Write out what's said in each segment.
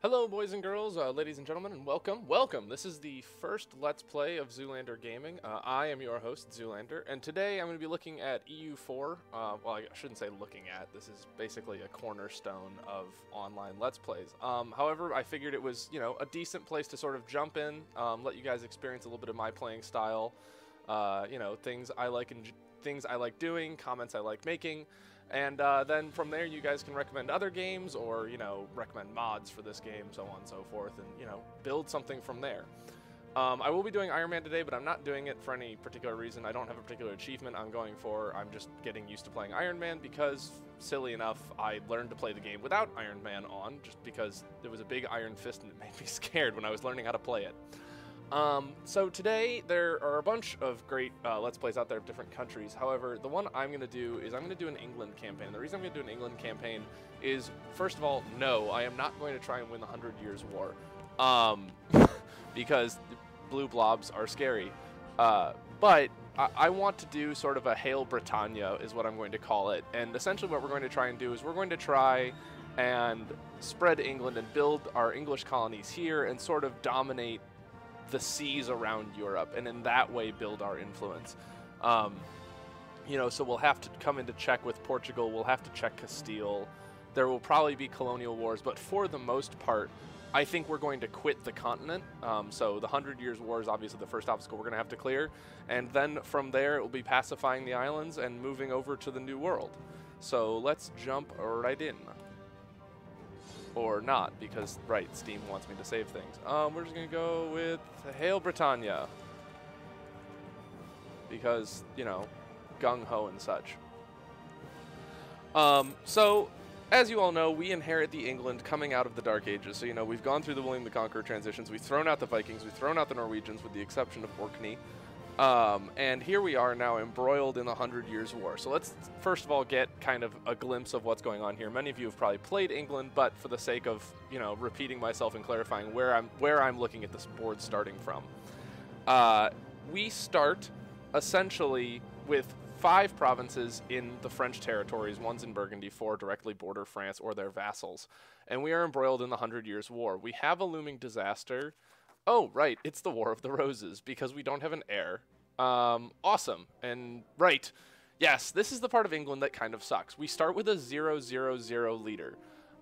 Hello boys and girls, ladies and gentlemen, and welcome. This is the first Let's Play of Xoolander Gaming. I am your host, Xoolander, and today I'm going to be looking at EU4. Well, I shouldn't say looking at, this is basically a cornerstone of online Let's Plays. However, I figured it was, a decent place to sort of jump in, let you guys experience a little bit of my playing style, things I like and things I like doing, comments I like making. And then from there, you guys can recommend other games or, recommend mods for this game, so on and so forth, and, build something from there. I will be doing Iron Man today, but I'm not doing it for any particular reason. I don't have a particular achievement I'm going for. I'm just getting used to playing Iron Man because, silly enough, I learned to play the game without Iron Man on, just because there was a big iron fist and it made me scared when I was learning how to play it. So today there are a bunch of great Let's Plays out there of different countries. However, the one I'm going to do is I'm going to do an England campaign. The reason I'm going to do an England campaign is, first of all, no, I am not going to try and win the 100 Years' War. Because blue blobs are scary. But I want to do sort of a Hail Britannia is what I'm going to call it. And essentially what we're going to try and do is we're going to try and spread England and build our English colonies here and sort of dominate the seas around Europe, and in that way build our influence. So we'll have to come into check with Portugal, we'll have to check Castile, there will probably be colonial wars, but for the most part, I think we're going to quit the continent. So the 100 Years' War is obviously the first obstacle we're going to have to clear, and then from there it will be pacifying the islands and moving over to the New World. So let's jump right in. Or not, because, right, Steam wants me to save things. We're just going to go with Hail Britannia. Because, gung-ho and such. So, as you all know, we inherit the England coming out of the Dark Ages. So, we've gone through the William the Conqueror transitions. We've thrown out the Vikings. We've thrown out the Norwegians, with the exception of Orkney. And here we are now embroiled in the 100 Years' War. So let's first of all get kind of a glimpse of what's going on here. Many of you have probably played England, but for the sake of, repeating myself and clarifying where I'm looking at this board starting from. We start essentially with 5 provinces in the French territories, one's in Burgundy, 4 directly border France or their vassals. And we are embroiled in the 100 Years' War. We have a looming disaster. Oh, right, it's the War of the Roses, because we don't have an heir. Awesome. And, right, yes, this is the part of England that kind of sucks. We start with a 0-0-0 leader.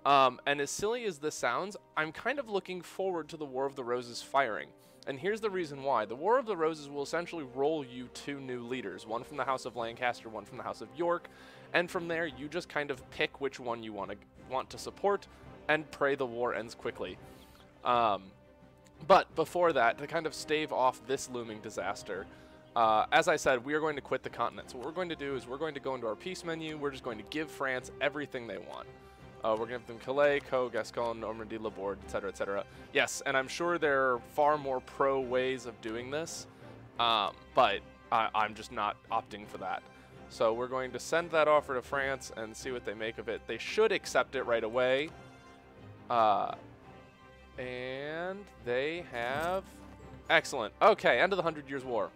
And as silly as this sounds, I'm kind of looking forward to the War of the Roses firing. And here's the reason why. The War of the Roses will essentially roll you 2 new leaders, one from the House of Lancaster, one from the House of York, and from there you just kind of pick which one you want to support and pray the war ends quickly. But before that, to kind of stave off this looming disaster, as I said, we are going to quit the continent. So what we're going to do is we're going to go into our peace menu. We're just going to give France everything they want. We're going to give them Calais, Caux, Gascon, Normandy, Laborde, etc., etc. Yes, and I'm sure there are far more pro ways of doing this, but I'm just not opting for that. So we're going to send that offer to France and see what they make of it. They should accept it right away. And they have... Excellent. Okay, end of the 100 Years' War.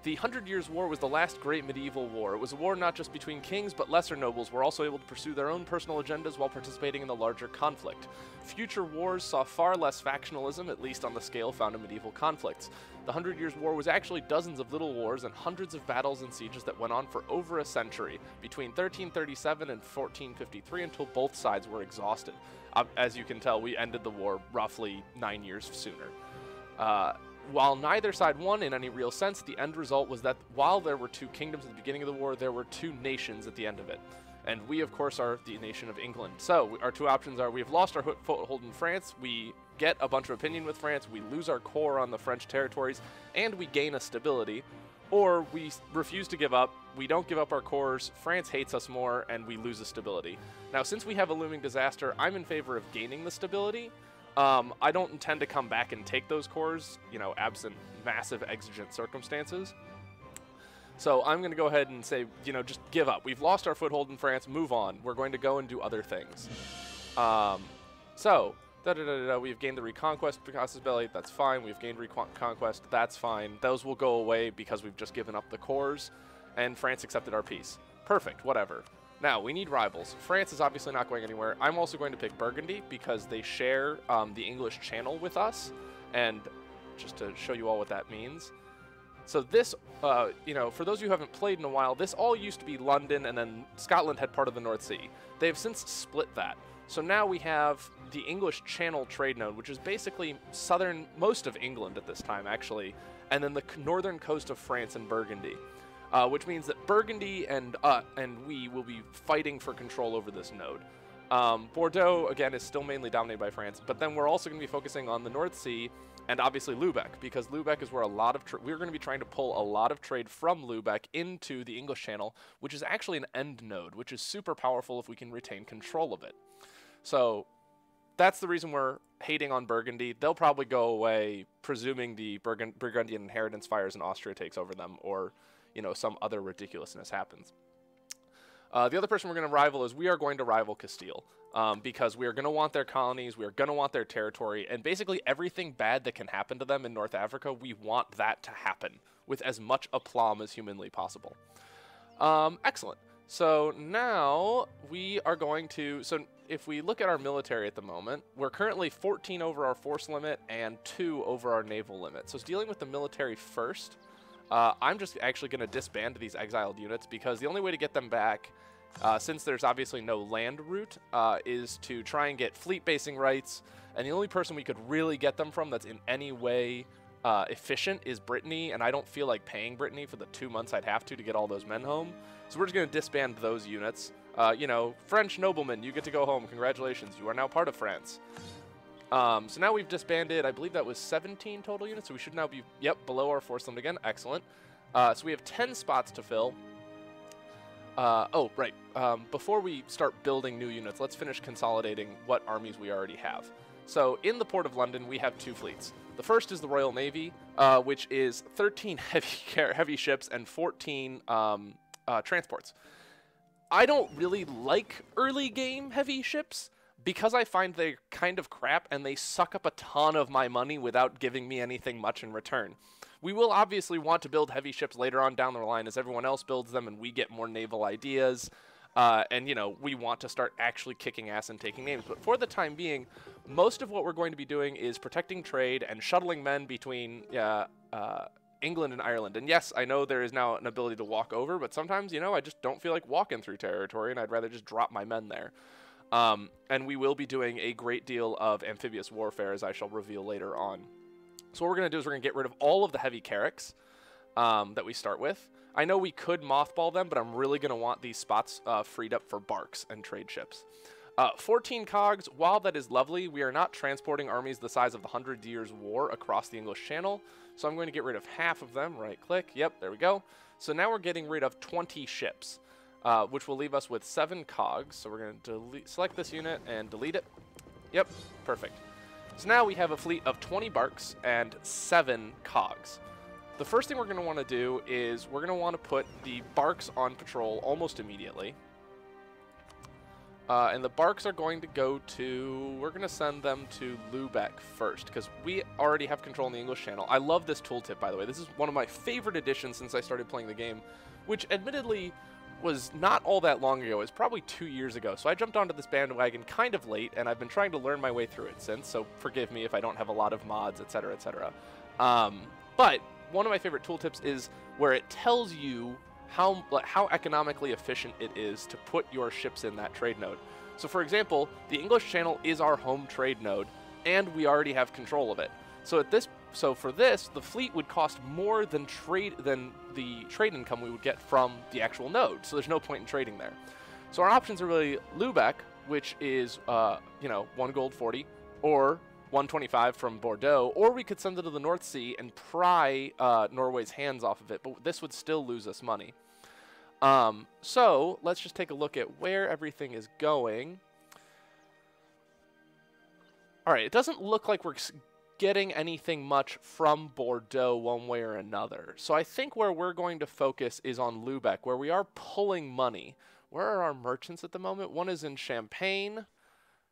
The 100 Years' War was the last great medieval war. It was a war not just between kings, but lesser nobles were also able to pursue their own personal agendas while participating in the larger conflict. Future wars saw far less factionalism, at least on the scale found in medieval conflicts. The 100 Years' War was actually dozens of little wars and hundreds of battles and sieges that went on for over a century, between 1337 and 1453, until both sides were exhausted. As you can tell, we ended the war roughly 9 years sooner. While neither side won in any real sense, the end result was that while there were 2 kingdoms at the beginning of the war, there were 2 nations at the end of it. And we, of course, are the nation of England. So our 2 options are: we have lost our foothold in France, we get a bunch of opinion with France, we lose our core on the French territories, and we gain a stability. Or we refuse to give up, we don't give up our cores, France hates us more, and we lose a stability. Now, since we have a looming disaster, I'm in favor of gaining the stability. I don't intend to come back and take those cores, absent massive exigent circumstances. So I'm going to go ahead and say, just give up. We've lost our foothold in France, move on. We're going to go and do other things. We've gained the Reconquest Picasso's Belly, that's fine. We've gained Reconquest, that's fine. Those will go away because we've just given up the cores, and France accepted our peace. Perfect, whatever. Now, we need rivals. France is obviously not going anywhere. I'm also going to pick Burgundy because they share the English Channel with us. And just to show you all what that means. So this, you know, for those of you who haven't played in a while, this all used to be London, and then Scotland had part of the North Sea. They have since split that. So now we have the English Channel trade node, which is basically most of England at this time, actually, and then the northern coast of France and Burgundy. Which means that Burgundy and we will be fighting for control over this node. Bordeaux, again, is still mainly dominated by France, but then we're also going to be focusing on the North Sea and obviously Lubeck, because Lubeck is where a lot of we're going to be trying to pull a lot of trade from Lubeck into the English Channel, which is actually an end node, which is super powerful if we can retain control of it. So that's the reason we're hating on Burgundy. They'll probably go away, presuming the Burgundian inheritance fires and Austria takes over them, or you know, some other ridiculousness happens. The other person we're going to rival is we are going to rival Castile, because we are going to want their colonies, we are going to want their territory, and basically everything bad that can happen to them in North Africa, we want that to happen with as much aplomb as humanly possible. Excellent. So now we are going to, so if we look at our military at the moment, we're currently 14 over our force limit and 2 over our naval limit. So dealing with the military first, I'm just actually going to disband these exiled units because the only way to get them back, since there's obviously no land route, is to try and get fleet basing rights. And the only person we could really get them from that's in any way efficient is Brittany, and I don't feel like paying Brittany for the 2 months I'd have to get all those men home. So we're just going to disband those units. You know, French noblemen, you get to go home. Congratulations, you are now part of France. So now we've disbanded, I believe that was 17 total units, so we should now be, yep, below our force limit again. Excellent. So we have 10 spots to fill. Oh, right. Before we start building new units, let's finish consolidating what armies we already have. So in the Port of London, we have 2 fleets. The first is the Royal Navy, which is 13 heavy ships and 14 transports. I don't really like early game heavy ships, because I find they're kind of crap and they suck up a ton of my money without giving me anything much in return. We will obviously want to build heavy ships later on down the line as everyone else builds them and we get more naval ideas. And, you know, we want to start actually kicking ass and taking names. But for the time being, most of what we're going to be doing is protecting trade and shuttling men between England and Ireland. And yes, I know there is now an ability to walk over, but sometimes, you know, I just don't feel like walking through territory and I'd rather just drop my men there. And we will be doing a great deal of amphibious warfare, as I shall reveal later on. So what we're going to do is we're going to get rid of all of the heavy carracks that we start with. I know we could mothball them, but I'm really going to want these spots freed up for barks and trade ships. 14 cogs, while that is lovely, we are not transporting armies the size of the 100 Years' War across the English Channel. So I'm going to get rid of half of them. Right click. Yep, there we go. So now we're getting rid of 20 ships. Which will leave us with 7 cogs. So we're going to select this unit and delete it. Yep, perfect. So now we have a fleet of 20 barks and 7 cogs. The first thing we're going to want to do is we're going to want to put the barks on patrol almost immediately. And the barks are going to go to, we're going to send them to Lubeck first, because we already have control in the English Channel. I love this tooltip, by the way. This is one of my favorite additions since I started playing the game, which admittedly was not all that long ago. It was probably 2 years ago. So I jumped onto this bandwagon kind of late, and I've been trying to learn my way through it since, so forgive me if I don't have a lot of mods, etc., etc. But one of my favorite tooltips is where it tells you how economically efficient it is to put your ships in that trade node. So for example, the English Channel is our home trade node, and we already have control of it. So for this, the fleet would cost more than the trade income we would get from the actual node. So there's no point in trading there. So our options are really Lubeck, which is 1 gold 40, or 125 from Bordeaux, or we could send it to the North Sea and pry Norway's hands off of it. But this would still lose us money. So let's just take a look at where everything is going. All right, it doesn't look like we're getting anything much from Bordeaux one way or another. So I think where we're going to focus is on Lubeck, where we are pulling money. Where are our merchants at the moment? One is in Champagne,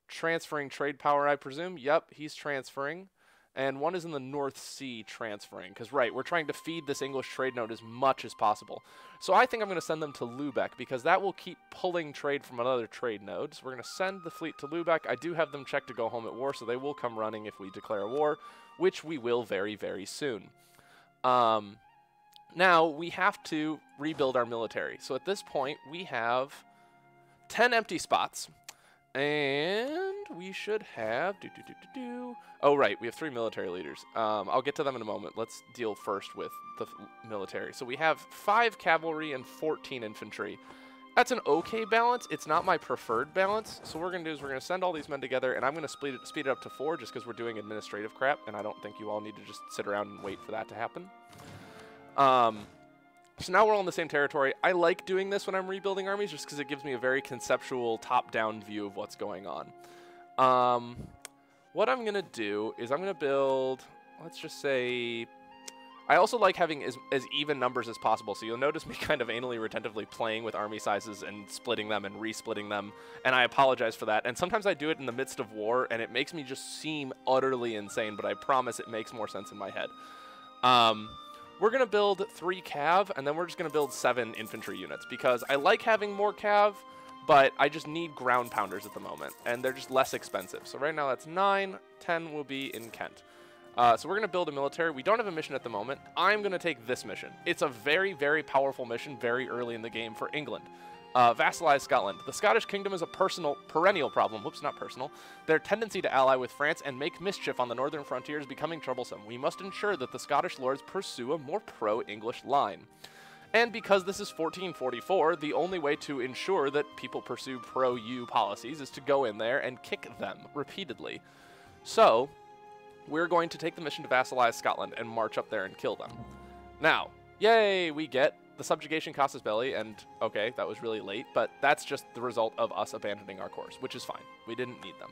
transferring trade power, I presume. Yep, he's transferring. and one is in the North Sea transferring. Because, right, we're trying to feed this English trade node as much as possible. So I think I'm going to send them to Lübeck, because that will keep pulling trade from another trade node. So we're going to send the fleet to Lübeck. I do have them checked to go home at war, so they will come running if we declare a war, which we will very, very soon. Now, we have to rebuild our military. So at this point, we have 10 empty spots. And we should have... Oh, right. We have 3 military leaders. I'll get to them in a moment. Let's deal first with the military. So we have 5 cavalry and 14 infantry. That's an okay balance. It's not my preferred balance. So what we're going to do is we're going to send all these men together, and I'm going to speed it up to 4 just because we're doing administrative crap, and I don't think you all need to just sit around and wait for that to happen. So now we're all in the same territory. I like doing this when I'm rebuilding armies just because it gives me a very conceptual top-down view of what's going on. What I'm going to do is I'm going to build, let's just say, I also like having as even numbers as possible. So you'll notice me kind of anally retentively playing with army sizes and splitting them and resplitting them. And I apologize for that. And sometimes I do it in the midst of war, and it makes me just seem utterly insane, but I promise it makes more sense in my head. We're going to build 3 cav, and then we're just going to build 7 infantry units, because I like having more cav, but I just need ground pounders at the moment, and they're just less expensive. So right now that's 9, 10 will be in Kent. So we're going to build a military. We don't have a mission at the moment. I'm going to take this mission. It's a very, very powerful mission very early in the game for England. Vassalize Scotland. The Scottish kingdom is a perennial problem. Whoops, not personal. Their tendency to ally with France and make mischief on the northern frontier is becoming troublesome. We must ensure that the Scottish lords pursue a more pro-English line. And because this is 1444, the only way to ensure that people pursue pro-U policies is to go in there and kick them repeatedly. So, we're going to take the mission to vassalize Scotland and march up there and kill them. Now, yay, we get the subjugation casus belli, and okay, that was really late, but that's just the result of us abandoning our course, which is fine. We didn't need them.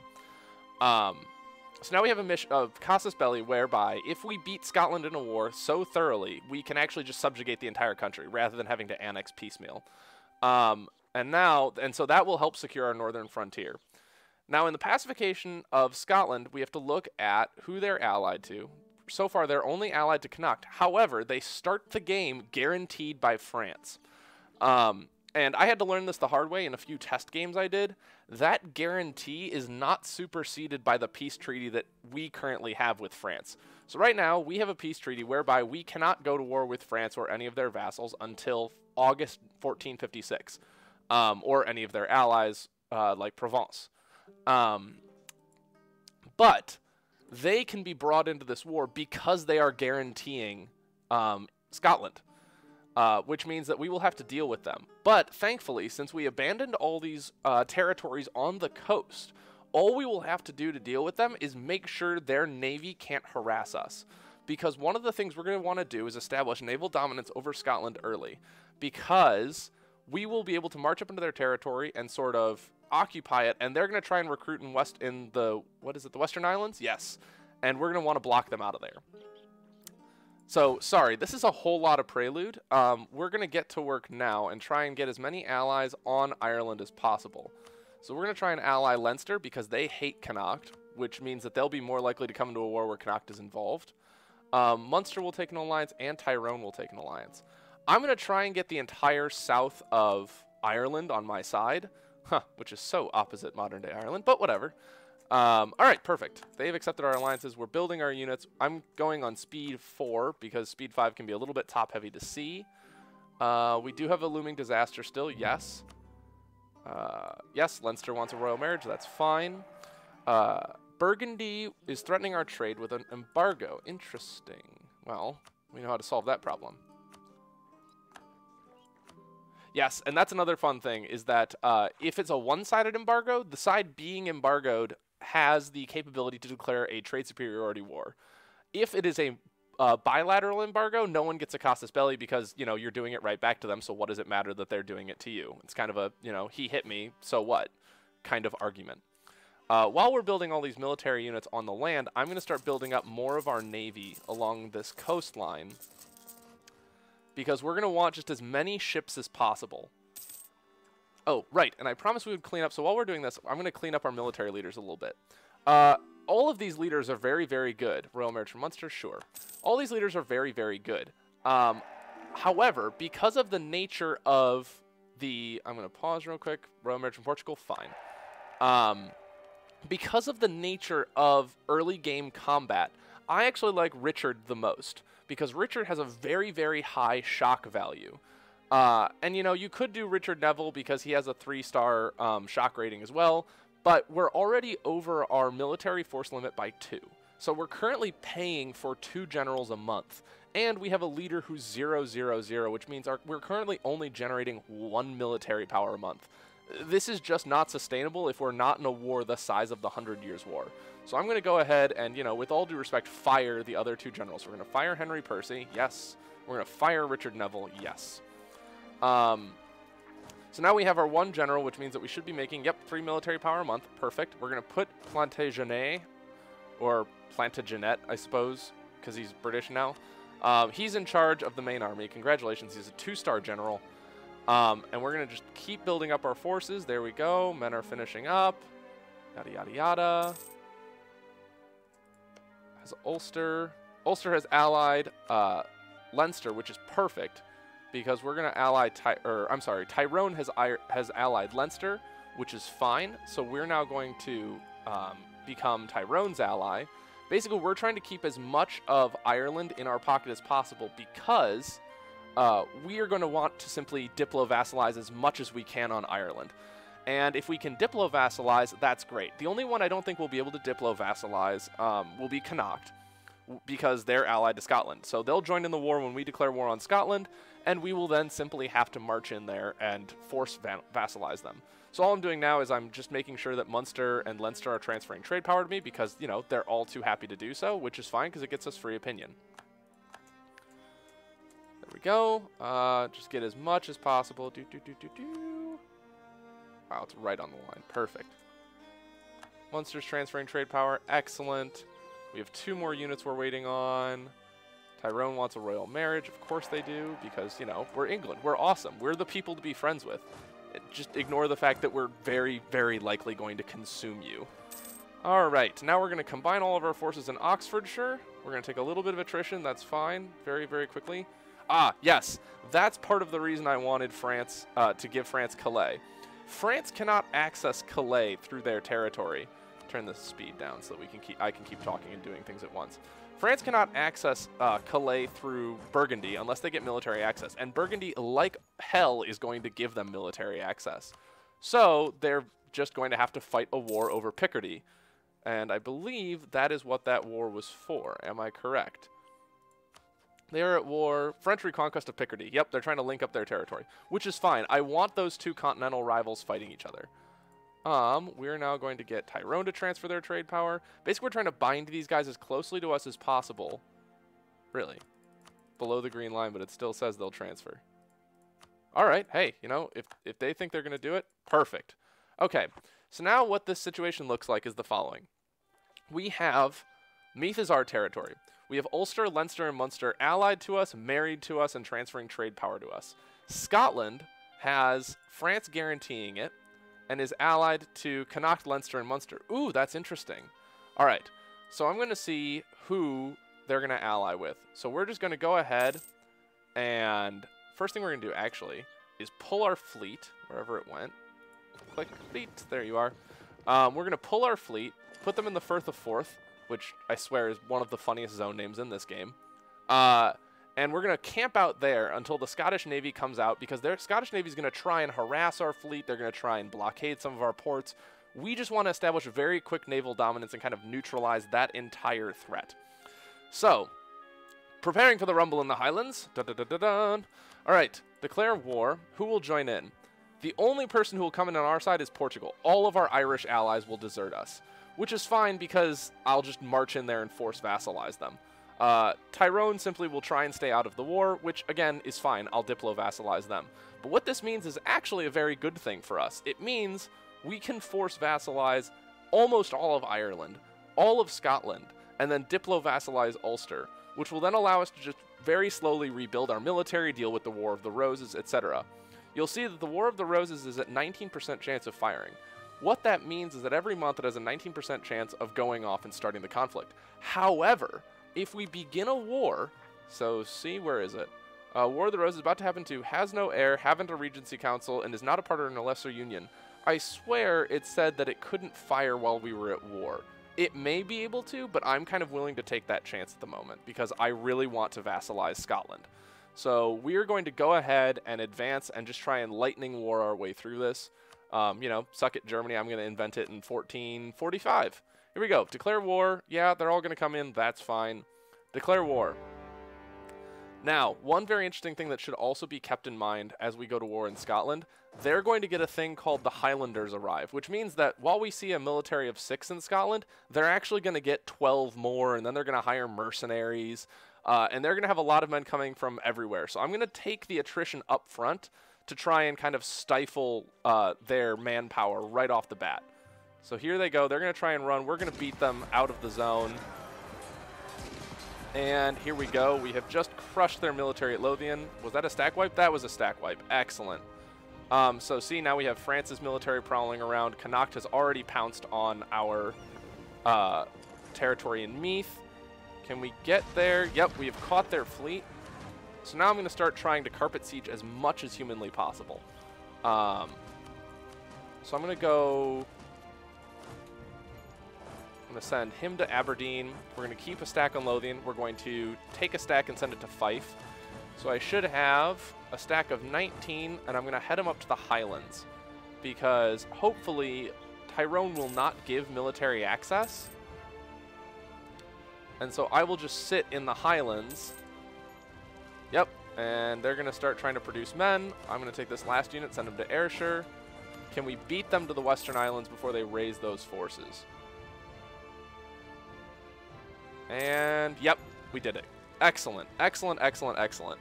So now we have a mission of casus belli, whereby if we beat Scotland in a war so thoroughly, we can actually just subjugate the entire country rather than having to annex piecemeal. And so that will help secure our northern frontier. Now, in the pacification of Scotland, we have to look at who they're allied to. So far, they're only allied to Connacht. However, they start the game guaranteed by France. And I had to learn this the hard way in a few test games I did. That guarantee is not superseded by the peace treaty that we currently have with France. So right now, we have a peace treaty whereby we cannot go to war with France or any of their vassals until August 1456, or any of their allies like Provence. But they can be brought into this war because they are guaranteeing Scotland, which means that we will have to deal with them. But thankfully, since we abandoned all these territories on the coast, all we will have to do to deal with them is make sure their navy can't harass us. Because one of the things we're going to want to do is establish naval dominance over Scotland early, because we will be able to march up into their territory and sort of occupy it, and they're going to try and recruit in the Western Islands? Yes. And we're going to want to block them out of there. So, sorry, this is a whole lot of prelude. We're going to get to work now and try and get as many allies on Ireland as possible. So we're going to try and ally Leinster because they hate Connacht, which means that they'll be more likely to come into a war where Connacht is involved. Munster will take an alliance, and Tyrone will take an alliance. I'm going to try and get the entire south of Ireland on my side. Which is so opposite modern-day Ireland, but whatever. All right, perfect. They've accepted our alliances. We're building our units. I'm going on speed 4 because speed 5 can be a little bit top-heavy to see. We do have a looming disaster still, yes. Yes, Leinster wants a royal marriage. That's fine. Burgundy is threatening our trade with an embargo. Interesting. Well, we know how to solve that problem. Yes, and that's another fun thing, is that if it's a one-sided embargo, the side being embargoed has the capability to declare a trade superiority war. If it is a bilateral embargo, no one gets a casus belli because, you know, you're doing it right back to them, so what does it matter that they're doing it to you? It's kind of a, you know, he hit me, so what kind of argument. While we're building all these military units on the land, I'm going to start building up more of our navy along this coastline, because we're going to want just as many ships as possible. Oh, right, and I promised we would clean up, so while we're doing this, I'm going to clean up our military leaders a little bit. all of these leaders are very, very good. Royal Marriage from Munster, sure. All these leaders are very, very good. However, because of the nature of the... I'm going to pause real quick. Royal Marriage from Portugal, fine. Because of the nature of early game combat, I actually like Richard the most, because Richard has a very, very high shock value. And, you know, you could do Richard Neville because he has a 3-star shock rating as well, but we're already over our military force limit by 2. So we're currently paying for 2 generals a month, and we have a leader who's 000, which means we're currently only generating 1 military power a month. This is just not sustainable if we're not in a war the size of the 100 Years' War. So I'm going to go ahead and, you know, with all due respect, fire the other 2 generals. We're going to fire Henry Percy, yes. We're going to fire Richard Neville, yes. So now we have our 1 general, which means that we should be making, 3 military power a month. Perfect. We're going to put Plantagenet, or Plantagenet, I suppose, because he's British now. He's in charge of the main army. Congratulations, he's a 2-star general. And we're going to just keep building up our forces. There we go. Men are finishing up. Yada, yada, yada. Has Ulster. Ulster has allied Leinster, which is perfect, because we're going to ally... Tyrone has allied Leinster, which is fine. So we're now going to become Tyrone's ally. Basically, we're trying to keep as much of Ireland in our pocket as possible, because... we are going to want to simply diplo-vassalize as much as we can on Ireland. And if we can diplo-vassalize, that's great. The only one I don't think we'll be able to diplo-vassalize will be Connacht, because they're allied to Scotland. So they'll join in the war when we declare war on Scotland, and we will then simply have to march in there and force vassalize them. So all I'm doing now is I'm just making sure that Munster and Leinster are transferring trade power to me, because, you know, they're all too happy to do so, which is fine because it gets us free opinion. There we go. Just get as much as possible. Wow, it's right on the line. Perfect. Munster's transferring trade power. Excellent. We have 2 more units we're waiting on. Tyrone wants a royal marriage. Of course they do, because, you know, we're England. We're awesome. We're the people to be friends with. Just ignore the fact that we're very, very likely going to consume you. All right. Now we're going to combine all of our forces in Oxfordshire. We're going to take a little bit of attrition. That's fine. Very, very quickly. Ah, yes. That's part of the reason I wanted France to give France Calais. France cannot access Calais through their territory. Turn the speed down so that I can keep talking and doing things at once. France cannot access Calais through Burgundy unless they get military access. And Burgundy, like hell, is going to give them military access. So they're just going to have to fight a war over Picardy. And I believe that is what that war was for. Am I correct? They are at war. French reconquest of Picardy. Yep, they're trying to link up their territory, which is fine. I want those 2 continental rivals fighting each other. We're now going to get Tyrone to transfer their trade power. Basically, we're trying to bind these guys as closely to us as possible. Really. Below the green line, but it still says they'll transfer. All right. Hey, you know, if they think they're going to do it, perfect. Okay. So now what this situation looks like is the following. We have... Meath is our territory. We have Ulster, Leinster, and Munster allied to us, married to us, and transferring trade power to us. Scotland has France guaranteeing it and is allied to Connacht, Leinster, and Munster. Ooh, that's interesting. All right, so I'm going to see who they're going to ally with. So we're just going to go ahead, and first thing we're going to do, actually, is pull our fleet, wherever it went. Click fleet. There you are. We're going to pull our fleet, put them in the Firth of Forth, which I swear is one of the funniest zone names in this game. And we're going to camp out there until the Scottish Navy comes out, because their Scottish Navy is going to try and harass our fleet. They're going to try and blockade some of our ports. We just want to establish a very quick naval dominance and kind of neutralize that entire threat. So, preparing for the rumble in the Highlands. Dun, dun, dun, dun, dun. All right, declare war. Who will join in? The only person who will come in on our side is Portugal. All of our Irish allies will desert us, which is fine because I'll just march in there and force vassalize them. Tyrone simply will try and stay out of the war, which, again, is fine. I'll diplo-vassalize them. But what this means is actually a very good thing for us. It means we can force vassalize almost all of Ireland, all of Scotland, and then diplo-vassalize Ulster, which will then allow us to just very slowly rebuild our military, deal with the War of the Roses, etc. You'll see that the War of the Roses is at 19% chance of firing. What that means is that every month it has a 19% chance of going off and starting the conflict. However, if we begin a war, so see, where is it? War of the Rose is about to happen to has no heir, haven't a regency council, and is not a part of a lesser union. I swear it said that it couldn't fire while we were at war. It may be able to, but I'm kind of willing to take that chance at the moment because I really want to vassalize Scotland. So we're going to go ahead and advance and just try and lightning war our way through this. You know, suck it, Germany. I'm going to invent it in 1445. Here we go. Declare war. Yeah, they're all going to come in. That's fine. Declare war. Now, one very interesting thing that should also be kept in mind as we go to war in Scotland, they're going to get a thing called the Highlanders arrive, which means that while we see a military of 6 in Scotland, they're actually going to get 12 more, and then they're going to hire mercenaries, and they're going to have a lot of men coming from everywhere. So I'm going to take the attrition up front to try and kind of stifle their manpower right off the bat. So here they go. They're going to try and run. We're going to beat them out of the zone. And here we go. We have just crushed their military at Lothian. Was that a stack wipe? That was a stack wipe. Excellent. So see, now we have France's military prowling around. Connacht has already pounced on our territory in Meath. Can we get there? Yep, we have caught their fleet. So now I'm going to start trying to carpet siege as much as humanly possible. So I'm going to go... I'm going to send him to Aberdeen. We're going to keep a stack on Lothian. We're going to take a stack and send it to Fife. So I should have a stack of 19, and I'm going to head him up to the Highlands. Because hopefully Tyrone will not give military access. And so I will just sit in the Highlands. Yep, and they're going to start trying to produce men. I'm going to take this last unit, send them to Ayrshire. Can we beat them to the Western Islands before they raise those forces? And, yep, we did it. Excellent, excellent, excellent, excellent.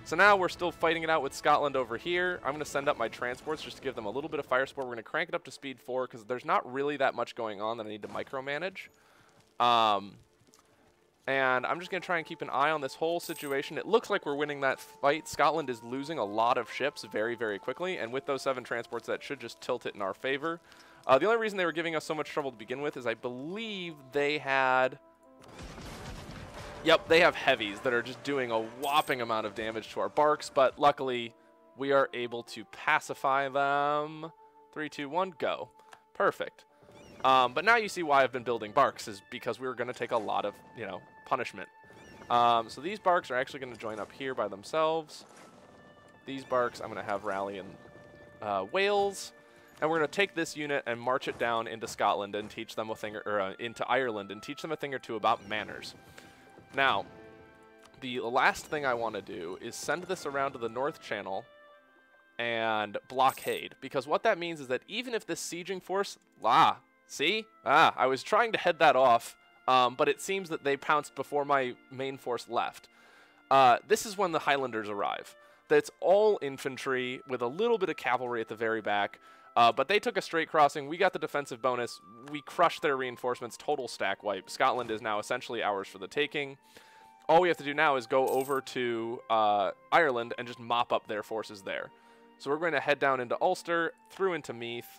So now we're still fighting it out with Scotland over here. I'm going to send up my transports just to give them a little bit of fire support. We're going to crank it up to speed 4 because there's not really that much going on that I need to micromanage. And I'm just going to try and keep an eye on this whole situation. It looks like we're winning that fight. Scotland is losing a lot of ships very, very quickly. And with those 7 transports, that should just tilt it in our favor. The only reason they were giving us so much trouble to begin with is I believe they had... Yep, they have heavies that are just doing a whopping amount of damage to our barks, but luckily we are able to pacify them. 3, 2, 1, go. Perfect. But now you see why I've been building barks, is because we were going to take a lot of, you know, punishment. So these barks are actually going to join up here by themselves. These barks I'm going to have rally in Wales, and we're going to take this unit and march it down into Scotland and teach them a thing, or into Ireland and teach them a thing or two about manners. Now, the last thing I want to do is send this around to the North Channel and blockade, because what that means is that even if this sieging force, I was trying to head that off, but it seems that they pounced before my main force left. This is when the Highlanders arrive. That's all infantry with a little bit of cavalry at the very back, but they took a straight crossing. We got the defensive bonus. We crushed their reinforcements, total stack wipe. Scotland is now essentially ours for the taking. All we have to do now is go over to Ireland and just mop up their forces there. So we're going to head down into Ulster, through into Meath.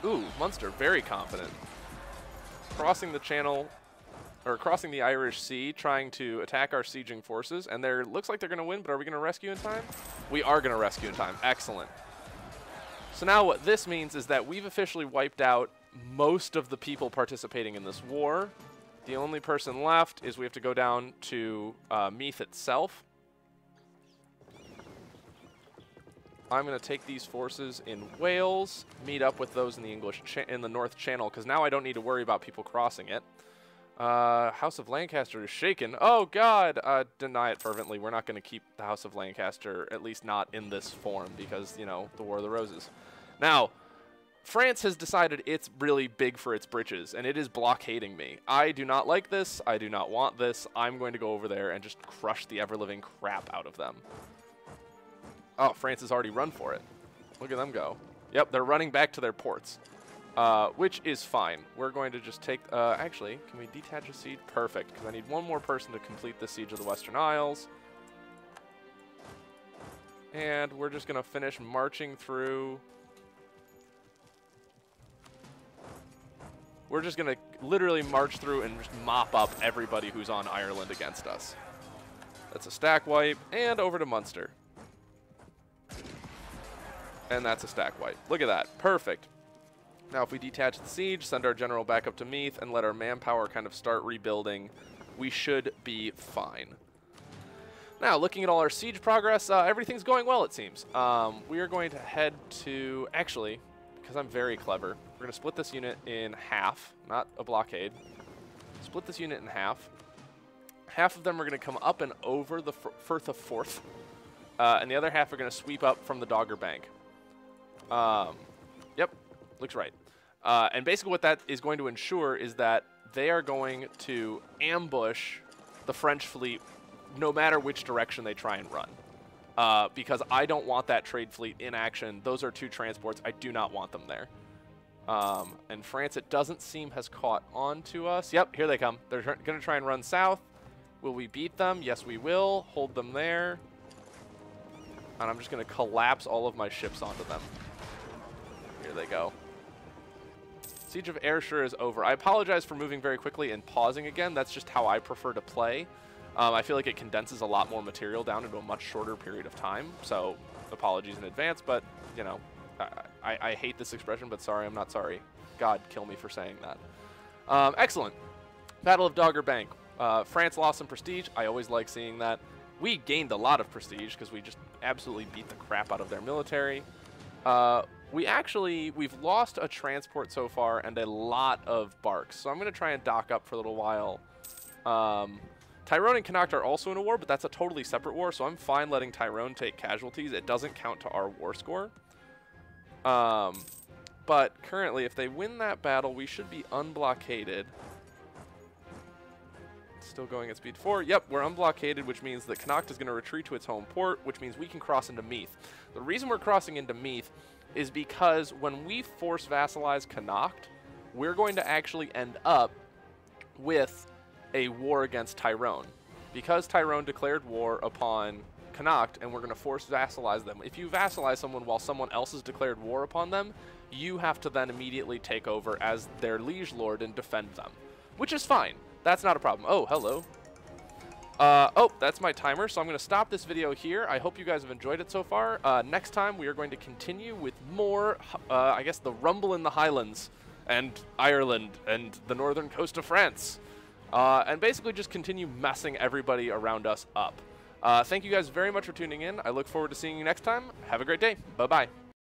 Ooh, Munster, very confident. Crossing the channel, or crossing the Irish Sea, trying to attack our sieging forces. And there looks like they're going to win, but are we going to rescue in time? We are going to rescue in time. Excellent. So now what this means is that we've officially wiped out most of the people participating in this war. The only person left is we have to go down to Meath itself. I'm going to take these forces in Wales, meet up with those in the in the North Channel, because now I don't need to worry about people crossing it. House of Lancaster is shaken. Oh, God! Deny it fervently. We're not going to keep the House of Lancaster, at least not in this form, because, you know, the War of the Roses. Now, France has decided it's really big for its britches, and it is blockading me. I do not like this. I do not want this. I'm going to go over there and just crush the ever-living crap out of them. Oh, France has already run for it. Look at them go. Yep, they're running back to their ports, which is fine. We're going to just take... actually, can we detach a siege? Perfect, because I need one more person to complete the siege of the Western Isles. And we're just going to finish marching through. We're just going to literally march through and just mop up everybody who's on Ireland against us. That's a stack wipe. And over to Munster. And that's a stack wipe. Look at that. Perfect. Now if we detach the siege, send our general back up to Meath, and let our manpower kind of start rebuilding, we should be fine. Now, looking at all our siege progress, everything's going well, it seems. We are going to head to, actually, because I'm very clever, we're going to split this unit in half, not a blockade. Split this unit in half. Half of them are going to come up and over the Firth of Forth, and the other half are going to sweep up from the Dogger Bank. Yep, looks right. And basically what that is going to ensure is that they are going to ambush the French fleet no matter which direction they try and run. Because I don't want that trade fleet in action. Those are 2 transports. I do not want them there. And France, it doesn't seem, has caught on to us. Yep, here they come. They're going to try and run south. Will we beat them? Yes, we will. Hold them there. And I'm just going to collapse all of my ships onto them. Here they go. Siege of Ayrshire is over. I apologize for moving very quickly and pausing again. That's just how I prefer to play. I feel like it condenses a lot more material down into a much shorter period of time. So apologies in advance, but, you know, I hate this expression, but sorry, I'm not sorry. God, kill me for saying that. Excellent. Battle of Dogger Bank. France lost some prestige. I always like seeing that. We gained a lot of prestige because we just absolutely beat the crap out of their military. We've lost a transport so far and a lot of barks. So I'm going to try and dock up for a little while. Tyrone and Connacht are also in a war, but that's a totally separate war, so I'm fine letting Tyrone take casualties. It doesn't count to our war score. But currently, if they win that battle, we should be unblockaded. Still going at speed 4. Yep, we're unblockaded, which means that Connacht is going to retreat to its home port, which means we can cross into Meath. The reason we're crossing into Meath is because when we force vassalize Connacht, we're going to actually end up with a war against Tyrone. Because Tyrone declared war upon Connacht, and we're going to force vassalize them. If you vassalize someone while someone else has declared war upon them, you have to then immediately take over as their liege lord and defend them, which is fine. That's not a problem. Oh, hello. Oh, that's my timer, so I'm going to stop this video here. I hope you guys have enjoyed it so far. Next time, we are going to continue with more, I guess, the rumble in the Highlands and Ireland and the northern coast of France. And basically just continue messing everybody around us up. Thank you guys very much for tuning in. I look forward to seeing you next time. Have a great day. Bye-bye.